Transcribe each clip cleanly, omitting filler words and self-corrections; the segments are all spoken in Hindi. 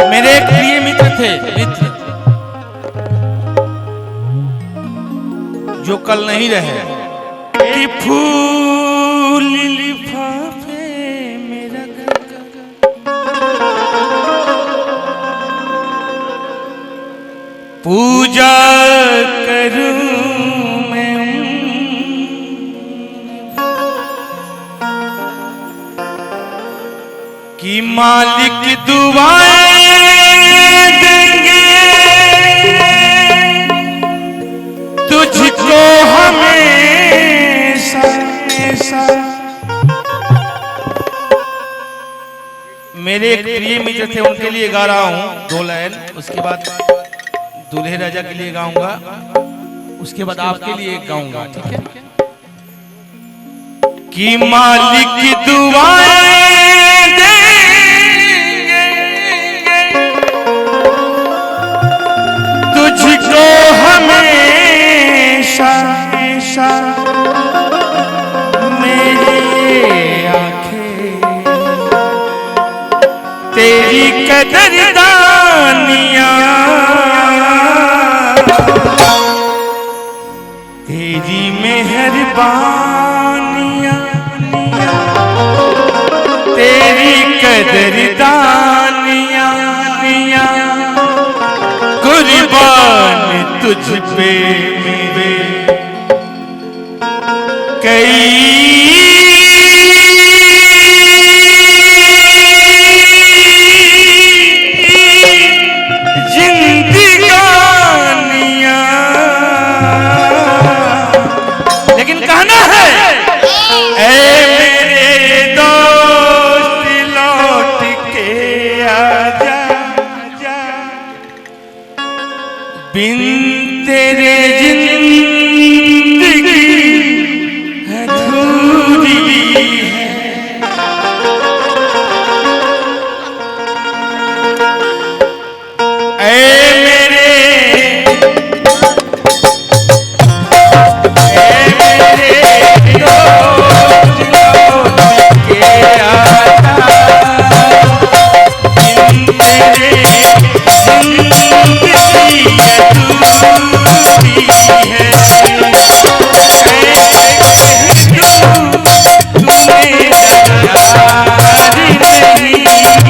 मेरे एक प्रिय मित्र थे, मित्र जो कल नहीं रहे। कि फूल लिफाफे मेरा पूजा करूं मैं कि मालिक दुआएं देंगे तुझको हमेशा। मेरे एक प्रिय मित्र थे, उनके लिए गा रहा हूं 2 लाइन। उसके बाद दूल्हे राजा के लिए गाऊंगा, उसके बाद आपके लिए गाऊंगा, ठीक है? कि मालिक की दुआएं देंगे तुझको हमेशा, मेरी आंखें तेरी कदरदानियां, तेरी मेहरबानियां, तेरी कदरदानियां, कुर्बान तुझ पे मेरे कई बिन तेरे जिंदगी अधूरी है। ऐ मेरे दोस्त लौट के आजा, बिन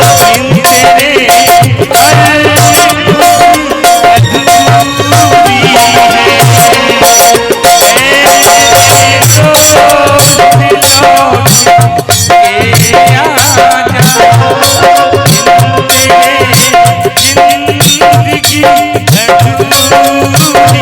तेरे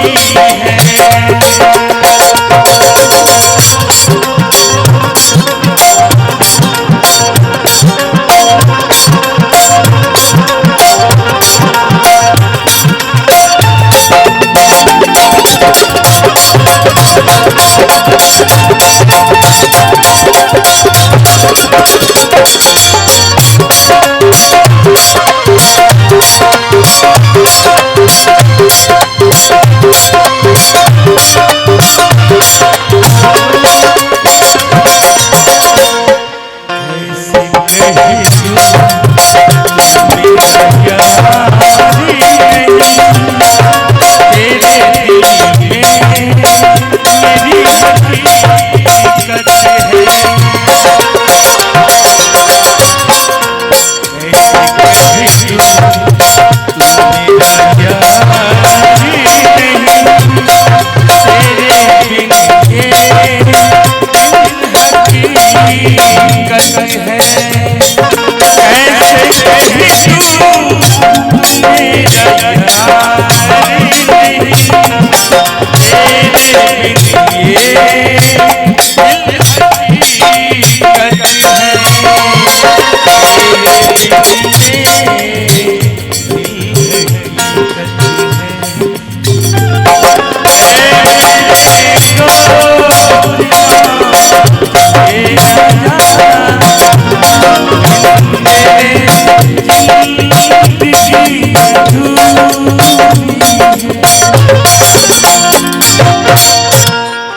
ये